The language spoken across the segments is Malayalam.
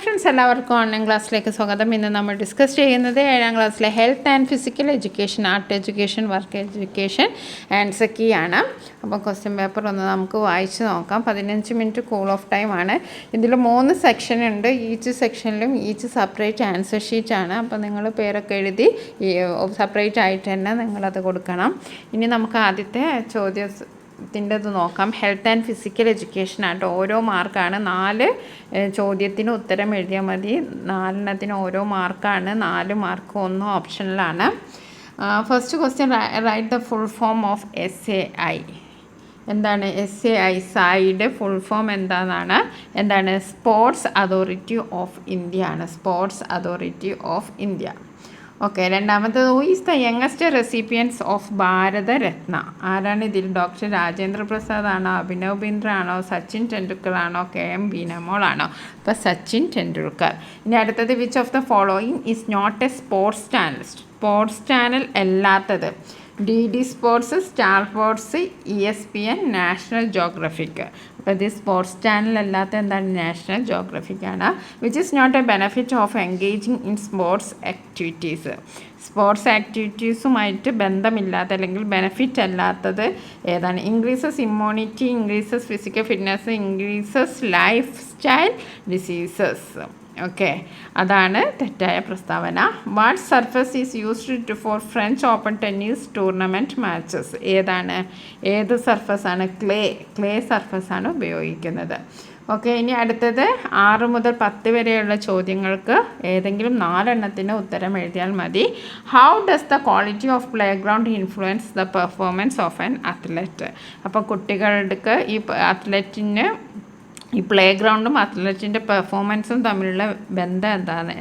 ഫ്രണ്ട്സ്, എല്ലാവർക്കും ഓൺലൈൻ ക്ലാസ്സിലേക്ക് സ്വാഗതം. ഇന്ന് നമ്മൾ ഡിസ്കസ് ചെയ്യുന്നത് 7ാം ക്ലാസ്സിലെ health and physical education, art education, work education answer key ആണ്. അപ്പോൾ ക്വസ്റ്റ്യൻ പേപ്പർ ഒന്ന് നമുക്ക് വായിച്ച് നോക്കാം. 15 മിനിറ്റ് കൂൾ ഓഫ് ടൈം ആണ്. ഇതിൽ 3 സെക്ഷൻ ഉണ്ട്. ഈച്ച് സെക്ഷനിലും ഈച്ച് സെപ്പറേറ്റ് ആൻസർ ഷീറ്റാണ്. അപ്പോൾ നിങ്ങൾ പേരൊക്കെ എഴുതി സെപ്പറേറ്റ് ആയിട്ട് തന്നെ നിങ്ങളത് കൊടുക്കണം. ഇനി നമുക്ക് ആദ്യത്തെ ചോദ്യത്തിൻ്റെത് നോക്കാം. ഹെൽത്ത് ആൻഡ് ഫിസിക്കൽ എഡ്യൂക്കേഷൻ ആയിട്ട് ഓരോ മാർക്കാണ്. 4 ചോദ്യത്തിന് ഉത്തരം എഴുതിയാൽ മതി. 4 ഓരോ മാർക്കാണ്. 4 മാർക്ക് 1 ഓപ്ഷനിലാണ്. First question, write the full form of SAI. എന്താണ് SAI? സായിയുടെ ഫുൾ ഫോം എന്താണ്? സ്പോർട്സ് അതോറിറ്റി ഓഫ് ഇന്ത്യ ആണ്. Sports authority of India. Okay. രണ്ടാമത്തത്, who is the youngest recipients of Bharat Ratna? ആരാണ് ഇതിൽ? ഡോക്ടർ രാജേന്ദ്ര പ്രസാദ് ആണോ, അഭിനവ് ബിന്ദ്ര ആണോ, സച്ചിൻ ടെണ്ടുൽക്കർ ആണോ, KM ബീനമോൾ ആണോ? അപ്പോൾ സച്ചിൻ ടെണ്ടുൽക്കർ. ഇനി അടുത്തത്, which of the following is not a sports channel? Sports channel അല്ലാത്തത് DD sports, star sports, ESPN, national geographic. അപ്പോൾ ഇത് സ്പോർട്സ് ചാനൽ അല്ലാത്ത എന്താണ്? നാഷണൽ ജോഗ്രഫിക് ആണ്. Which is not a benefit of engaging in sports activities? Sports ആക്ടിവിറ്റീസുമായിട്ട് ബന്ധമില്ലാത്ത അല്ലെങ്കിൽ ബെനഫിറ്റ് അല്ലാത്തത് ഏതാണ്? Increases immunity, increases physical fitness, increases life style diseases. Okay, അതാണ് തെറ്റായ പ്രസ്താവന. What surface is used for French open tennis tournament matches? ഏത് സർഫസാണ്? ക്ലേ സർഫസാണ് ഉപയോഗിക്കുന്നത്. ഓക്കെ. ഇനി അടുത്തത് 6 മുതൽ 10 വരെയുള്ള ചോദ്യങ്ങൾക്ക് ഏതെങ്കിലും 4 ഉത്തരം എഴുതിയാൽ മതി. How does the quality of play ground influence the performance of an athlete? അപ്പോൾ കുട്ടികൾക്ക് ഈ അത്ലറ്റിന് ഈ പ്ലേ ഗ്രൗണ്ടും അത്ലറ്റിൻ്റെ പെർഫോമൻസും തമ്മിലുള്ള ബന്ധം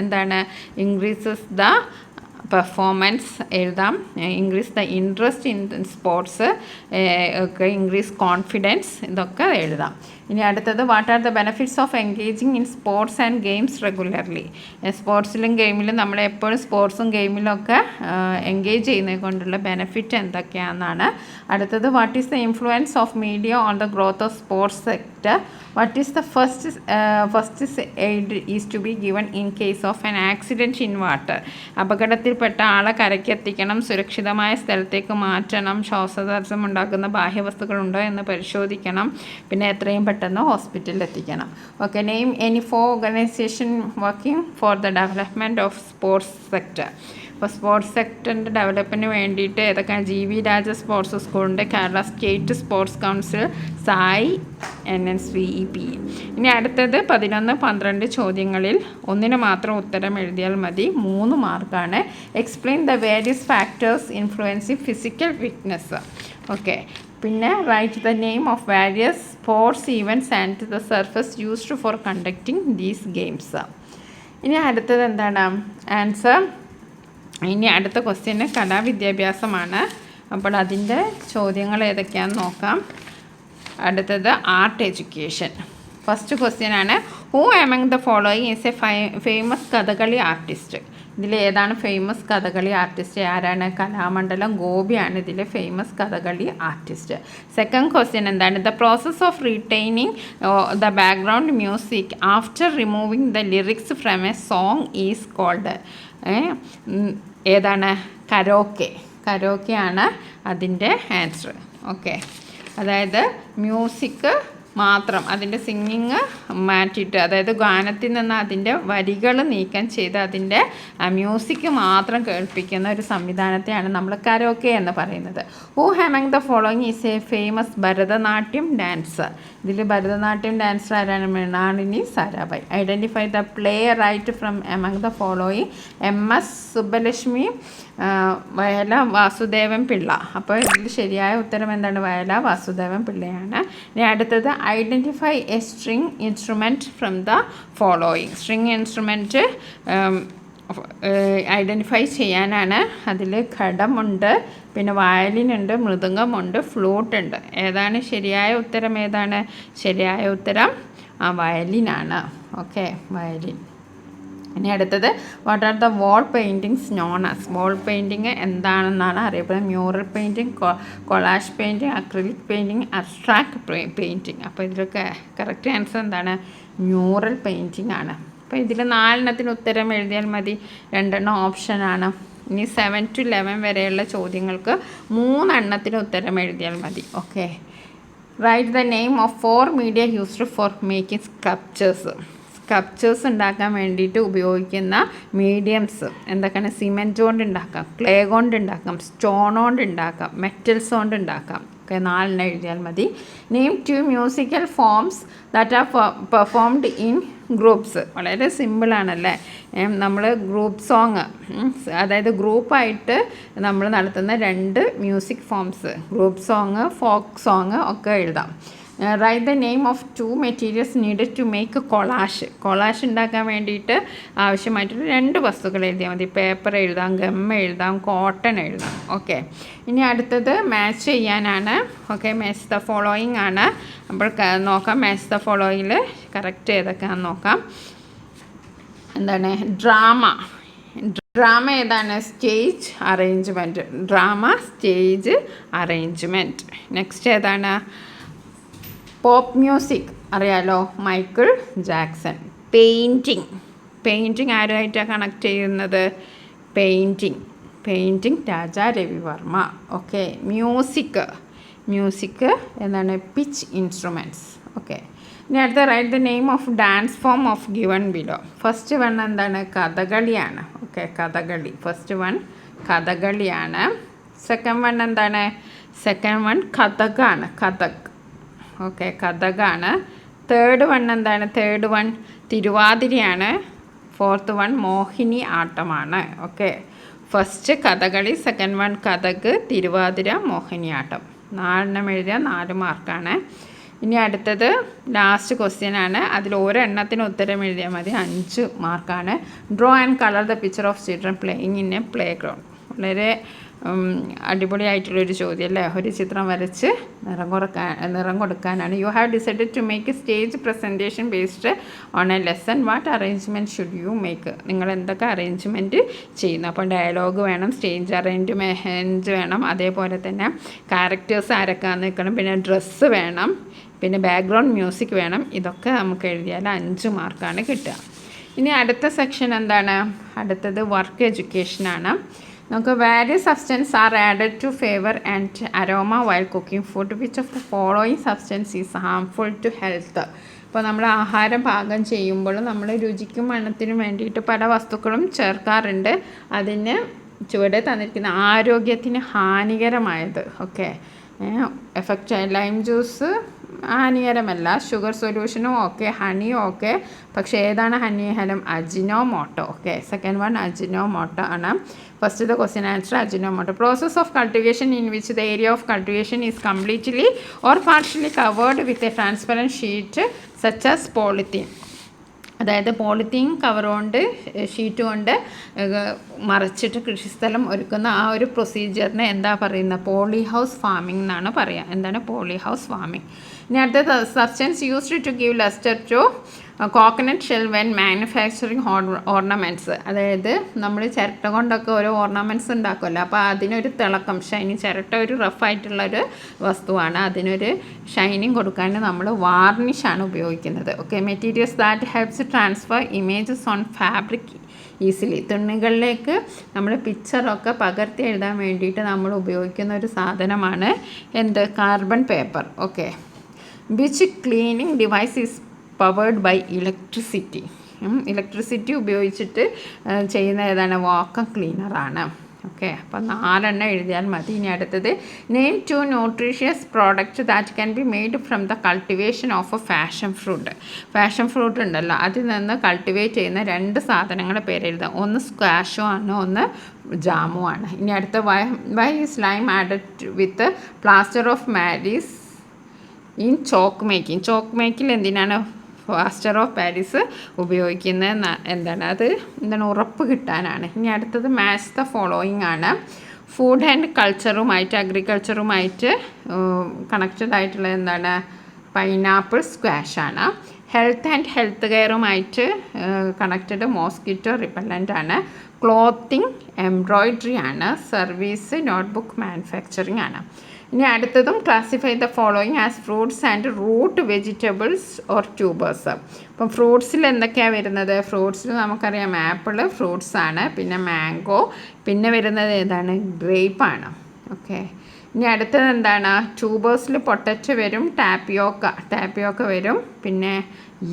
എന്താണ്? ഇൻക്രീസസ് ദ പെർഫോമൻസ് എഴുതാം, increase the interest in sports, ഒക്കെ ഇൻക്രീസ് കോൺഫിഡൻസ്, ഇതൊക്കെ എഴുതാം. ഇനി അടുത്തത്, what are the benefits of engaging in sports and games regularly? സ്പോർട്സിലും ഗെയിമിലും നമ്മൾ എപ്പോഴും സ്പോർട്സും ഗെയിമിലൊക്കെ എൻഗേജ് ചെയ്യുന്നത് കൊണ്ടുള്ള ബെനഫിറ്റ് എന്തൊക്കെയാണെന്നാണ്. അടുത്തത്, what is the influence of media on the growth of sports sector? What is the first aid is to be given in case of an accident in water? അപകടത്തിൽപ്പെട്ട ആളെ കരയ്ക്കെത്തിക്കണം, സുരക്ഷിതമായ സ്ഥലത്തേക്ക് മാറ്റണം, ശ്വാസതടസ്സം ഉണ്ടാക്കുന്ന ബാഹ്യവസ്തുക്കളുണ്ടോ എന്ന് പരിശോധിക്കണം, പിന്നെ എത്രയും പെട്ടെന്ന് ഹോസ്പിറ്റലിൽ എത്തിക്കണം. Okay. Name any 4 organisation working for the development of sports sector? അപ്പോൾ സ്പോർട്സ് സെക്ടറിൻ്റെ ഡെവലപ്പിന് വേണ്ടിയിട്ട് ഏതൊക്കെ? GV രാജ സ്പോർട്സ് സ്കൂളുണ്ട്, Kerala state sports council, Sai, NSVEP. ഇനി അടുത്തത് 11, 12 ചോദ്യങ്ങളിൽ 1 മാത്രം ഉത്തരം എഴുതിയാൽ മതി. 3 മാർക്കാണ്. Explain the various factors influencing physical fitness. Okay. പിന്നെ write the name of various sports events and the surface used for conducting these games. ഇനി അടുത്തത് എന്താണ്? ആൻസർ. ഇനി അടുത്ത ക്വസ്റ്റ്യന് കലാവിദ്യാഭ്യാസമാണ്. അപ്പോൾ അതിൻ്റെ ചോദ്യങ്ങൾ ഏതൊക്കെയാണെന്ന് നോക്കാം. അടുത്തത് ആർട്ട് എഡ്യൂക്കേഷൻ. ഫസ്റ്റ് ക്വസ്റ്റ്യൻ ആണ്, who among the following is a famous Kathakali artist? ഇതിൽ ഏതാണ് ഫേമസ് കഥകളി ആർട്ടിസ്റ്റ്? ആരാണ്? കലാമണ്ഡലം ഗോപിയാണ് ഇതിൽ famous Kathakali artist. Second question എന്താണ്? The process of retaining the background music after removing the lyrics from a song is called? ഏതാണ്? കരോക്കെ ആണ് അതിൻ്റെ ആൻസർ. ഓക്കെ. അതായത് മ്യൂസിക് മാത്രം, അതിൻ്റെ സിംഗിങ് മാറ്റിയിട്ട്, അതായത് ഗാനത്തിൽ നിന്ന് അതിൻ്റെ വരികൾ നീക്കം ചെയ്ത് അതിൻ്റെ മ്യൂസിക് മാത്രം കേൾപ്പിക്കുന്ന ഒരു സംവിധാനത്തെയാണ് നമ്മൾ കരോക്കെ എന്ന് പറയുന്നത്. Who among the following is a famous Bharatanatyam dancer? ഇതിൽ ഭരതനാട്യം ഡാൻസർ ആരാണ്? Mrinalini Sarabhai. Identify the playwright from among the following? MS Subbulakshmi, Vayala Vasudevan Pillai. അപ്പോൾ ഇതിൽ ശരിയായ ഉത്തരം എന്താണ്? വയല വാസുദേവൻ പിള്ളയാണ്. ഇനി അടുത്തത്, identify A string instrument from the following? String instrument identify ചെയ്യാനാണ്. അതിൽ ഘടമുണ്ട്, പിന്നെ വയലിനുണ്ട്, മൃദംഗമുണ്ട്, ഫ്ലൂട്ടുണ്ട്. ഏതാണ് ശരിയായ ഉത്തരം? ശരിയായ ഉത്തരം വയലിനാണ്. Okay, violin. ഇനി അടുത്തത്, what are the wall paintings known as? Wall painting എന്താണെന്നാണ് അറിയപ്പെടുന്നത്? Mural painting, collage painting, acrylic painting, abstract painting. അപ്പോൾ ഇതിലൊക്കെ കറക്റ്റ് ആൻസർ എന്താണ്? മ്യൂറൽ പെയിൻറ്റിങ് ആണ്. അപ്പോൾ ഇതിൽ 4 ഉത്തരം എഴുതിയാൽ മതി. 2 ഓപ്ഷനാണ്. ഇനി 7 to 11 വരെയുള്ള ചോദ്യങ്ങൾക്ക് 3 ഉത്തരം എഴുതിയാൽ മതി. Okay. Right the name of 4 media used for making sculptures ഉണ്ടാക്കാൻ വേണ്ടിയിട്ട് ഉപയോഗിക്കുന്ന മീഡിയംസ് എന്തൊക്കെയാണ്? സിമെൻറ്റ് കൊണ്ട് ഉണ്ടാക്കാം, ക്ലേ കൊണ്ട് ഉണ്ടാക്കാം, സ്റ്റോൺ കൊണ്ട് ഉണ്ടാക്കാം, മെറ്റൽസ് കൊണ്ട് ഉണ്ടാക്കാം. ഓക്കെ, 4 എഴുതിയാൽ മതി. Name 2 musical forms that are performed in groups. വളരെ സിമ്പിളാണല്ലേ. നമ്മൾ ഗ്രൂപ്പ് സോങ്, അതായത് ഗ്രൂപ്പായിട്ട് നമ്മൾ നടത്തുന്ന 2 music forms, group song, folk song ഒക്കെ എഴുതാം. Write the name of 2 materials needed to make collage ഉണ്ടാക്കാൻ വേണ്ടിയിട്ട് ആവശ്യമായിട്ടുള്ള 2 വസ്തുക്കൾ എഴുതിയാൽ മതി. പേപ്പർ എഴുതാം, ഗം എഴുതാം, കോട്ടൺ എഴുതാം. ഓക്കെ, ഇനി അടുത്തത് മാച്ച് ചെയ്യാനാണ്. ഓക്കെ, മാച്ച് ദ ഫോളോയിങ് ആണ്. അപ്പോൾ നോക്കാം, മാച്ച് ദ ഫോളോയിങ്ങിൽ കറക്റ്റ് ഏതൊക്കെയാണെന്ന് നോക്കാം. എന്താണ് ഡ്രാമ ഏതാണ്? Stage arrangement. നെക്സ്റ്റ് ഏതാണ്? പോപ്പ് മ്യൂസിക് അറിയാലോ, മൈക്കിൾ ജാക്സൺ. പെയിൻറ്റിങ് ആരുമായിട്ടാണ് കണക്ട് ചെയ്യുന്നത്? Painting Raja Ravi Varma. Okay, music എന്താണ്? Pitch instruments. ഓക്കെ, ഇനി അടുത്ത write the name of dance form of given below. First one എന്താണ്? കഥകളിയാണ്. ഓക്കെ, ഫസ്റ്റ് വൺ കഥകളിയാണ്. സെക്കൻഡ് വൺ എന്താണ്? കഥക്. ഓക്കെ, കഥകാണ്. തേർഡ് വൺ എന്താണ്? തിരുവാതിരയാണ്. ഫോർത്ത് വൺ മോഹിനി ആട്ടമാണ്. Okay, first Kathakali, second one Kathak, Thiruvathira, Mohiniyattam. 4 എഴുതിയാൽ 4 മാർക്കാണ്. ഇനി അടുത്തത് ലാസ്റ്റ് ക്വസ്റ്റ്യൻ ആണ്. അതിൽ ഒരെണ്ണത്തിന് ഉത്തരം എഴുതിയാൽ മതി. 5 മാർക്കാണ്. Draw and colour the picture of children playing in a playground. വളരെ അടിപൊളിയായിട്ടുള്ളൊരു ചോദ്യം അല്ലേ? ഒരു ചിത്രം വരച്ച് നിറം കൊടുക്കാനാണ്. You have decided to make a stage presentation based on a lesson. What arrangement should you make? നിങ്ങൾ എന്തൊക്കെ അറേഞ്ച്മെൻറ്റ് ചെയ്യുന്നു? അപ്പോൾ ഡയലോഗ് വേണം, സ്റ്റേജ് അറേഞ്ച്മെൻറ്റ് വേണം, അതേപോലെ തന്നെ ക്യാരക്ടേഴ്സ് ആരൊക്കെയാണെന്ന് നിൽക്കണം, പിന്നെ ഡ്രസ്സ് വേണം, പിന്നെ ബാക്ക്ഗ്രൗണ്ട് മ്യൂസിക് വേണം. ഇതൊക്കെ നമുക്ക് എഴുതിയാൽ 5 മാർക്കാണ് കിട്ടുക. ഇനി അടുത്ത സെക്ഷൻ എന്താണ്? അടുത്തത് വർക്ക് എഡ്യൂക്കേഷനാണ്. നമുക്ക് various substance are added to flavour and aroma while cooking food. Which of the following substance is harmful to health? ഇപ്പോൾ നമ്മൾ ആഹാരം പാകം ചെയ്യുമ്പോൾ നമ്മൾ രുചിക്കും മണത്തിനും വേണ്ടിയിട്ട് പല വസ്തുക്കളും ചേർക്കാറുണ്ട്. അതിന് ചുവടെ തന്നിരിക്കുന്ന ആരോഗ്യത്തിന് ഹാനികരമായത്. ഓക്കെ, എഫക്റ്റ് ലൈം ജ്യൂസ് ഹാനികരമല്ല, ഷുഗർ സൊല്യൂഷനും ഓക്കെ, ഹണിയും ഓക്കെ. പക്ഷേ ഏതാണ് ഹാനികരം? Ajinomoto. Okay, second one Ajinomoto ആണ്. First the question answer Ajinomoto. Process of cultivation in which the area of cultivation is completely or partially covered with a transparent sheet such as polythene. അതായത് പോളിത്തീൻ കവർ കൊണ്ട്, ഷീറ്റ് കൊണ്ട് മറച്ചിട്ട് കൃഷിസ്ഥലം ഒരുക്കുന്ന ആ ഒരു പ്രൊസീജിയറിനെ എന്താ പറയുന്നത്? പോളി ഹൗസ് ഫാമിംഗ് എന്നാണ് പറയുക. എന്താണ് പോളി ഹൗസ് ഫാമിംഗ്? ഇനി അടുത്ത substance used to give lustre to coconut shell when manufacturing ornaments. അതായത് നമ്മൾ ചിരട്ട കൊണ്ടൊക്കെ ഓരോ ഓർണമെൻറ്റ്സ് ഉണ്ടാക്കുമല്ലോ, അപ്പോൾ അതിനൊരു തിളക്കം, ഷൈനിങ്. ചിരട്ട ഒരു റഫായിട്ടുള്ളൊരു വസ്തുവാണ്, അതിനൊരു ഷൈനിങ് കൊടുക്കാൻ നമ്മൾ വാർണിഷാണ് ഉപയോഗിക്കുന്നത്. Okay, materials that helps transfer images on fabric easily. തുണികളിലേക്ക് നമ്മൾ പിക്ചറൊക്കെ പകർത്തി എഴുതാൻ വേണ്ടിയിട്ട് നമ്മൾ ഉപയോഗിക്കുന്ന ഒരു സാധനമാണ് carbon paper. Okay, which cleaning device is powered by electricity ഉപയോഗിച്ചിട്ട് ചെയ്യുന്ന ഏതാണ്? വാക്വം ക്ലീനറാണ്. ഓക്കെ, അപ്പോൾ 4 എഴുതിയാൽ മതി. ഇനി അടുത്തത് name 2 nutritious product that can be made from the cultivation of A fashion fruit ഉണ്ടല്ലോ, അതിൽ നിന്ന് കൾട്ടിവേറ്റ് ചെയ്യുന്ന 2 സാധനങ്ങളുടെ പേര് എഴുതാം. ഒന്ന് സ്ക്വാഷോ ആണ്, ഒന്ന് ജാമു ആണ്. ഇനി അടുത്ത why is lime added with plaster of Paris in chalk making എന്തിനാണ് പ്ലാസ്റ്റർ ഓഫ് പാരീസ് ഉപയോഗിക്കുന്നത്? എന്താണ് ഉറപ്പ് കിട്ടാനാണ്. ഇനി അടുത്തത് മാച്ച് ദ ഫോളോയിങ് ആണ്. ഫുഡ് ആൻഡ് കൾച്ചറുമായിട്ട്, അഗ്രികൾച്ചറുമായിട്ട് കണക്റ്റഡ് ആയിട്ടുള്ള എന്താണ്? പൈനാപ്പിൾ, സ്ക്വാഷാണ്. ഹെൽത്ത് ആൻഡ് ഹെൽത്ത് കെയറുമായിട്ട് കണക്റ്റഡ് മോസ്കിറ്റോ റിപ്പല്ലൻ്റ് ആണ്. ക്ലോത്തിങ്, എംബ്രോയ്ഡറി ആണ്. സർവീസ്, നോട്ട്ബുക്ക് മാനുഫാക്ചറിങ് ആണ്. ഇനി അടുത്തതും classify the following as fruits and root vegetables or tubers. അപ്പം ഫ്രൂട്ട്സിൽ എന്തൊക്കെയാണ് വരുന്നത്? ഫ്രൂട്ട്സിൽ നമുക്കറിയാം ആപ്പിൾ ഫ്രൂട്ട്സാണ്, പിന്നെ മാംഗോ, പിന്നെ വരുന്നത് ഏതാണ്? ഗ്രേപ്പാണ്. ഓക്കെ. ഇനി അടുത്തത് എന്താണ്? ട്യൂബേഴ്സിൽ പൊട്ടറ്റോ വരും, ടാപ്പിയോക്ക വരും, പിന്നെ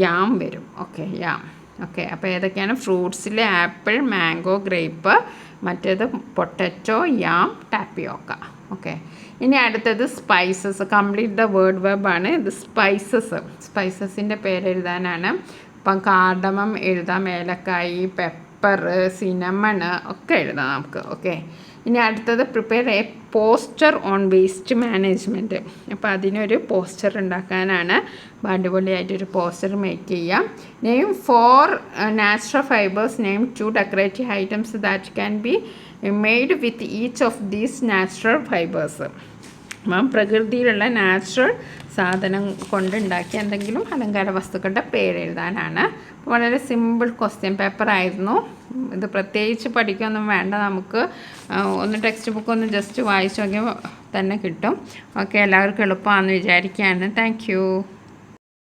യാം വരും. ഓക്കെ, യാം. ഓക്കെ, അപ്പോൾ ഏതൊക്കെയാണ്? ഫ്രൂട്ട്സിൽ ആപ്പിൾ, മാംഗോ, ഗ്രേപ്പ്, മറ്റേത് പൊട്ടറ്റോ, യാം, ടാപ്പിയോക്ക. ഓക്കെ. ഇനി അടുത്തത് സ്പൈസസ്. കംപ്ലീറ്റ് ദ വേർഡ് വെബാണ് ഇത്. സ്പൈസസിൻ്റെ പേര് എഴുതാനാണ്. അപ്പം കാർഡമം എഴുതാം, ഏലക്കായി, പെപ്പർ, സിനമൺ ഒക്കെ എഴുതാം നമുക്ക്. ഓക്കെ. ഇനി അടുത്തത് prepare A poster on waste management. അപ്പോൾ അതിനൊരു പോസ്റ്റർ ഉണ്ടാക്കാനാണ്. അടിപൊളിയായിട്ടൊരു പോസ്റ്റർ മേക്ക് ചെയ്യാം. Name 4 natural fibres, name 2 decorative items that can be made with each of these natural fibres. അപ്പം പ്രകൃതിയിലുള്ള നാച്ചുറൽ സാധനം കൊണ്ടുണ്ടാക്കിയ എന്തെങ്കിലും അലങ്കാര വസ്തുക്കളുടെ പേര് എഴുതാനാണ്. വളരെ സിമ്പിൾ ക്വസ്റ്റ്യൻ പേപ്പർ ആയിരുന്നു ഇത്. പ്രത്യേകിച്ച് പഠിക്കൊന്നും വേണ്ട, നമുക്ക് ഒന്ന് ടെക്സ്റ്റ് ബുക്ക് ഒന്ന് ജസ്റ്റ് വായിച്ചു നോക്കിയാൽ തന്നെ കിട്ടും. ഓക്കെ, എല്ലാവർക്കും എളുപ്പമാണെന്ന് വിചാരിക്കുകയാണ്. താങ്ക്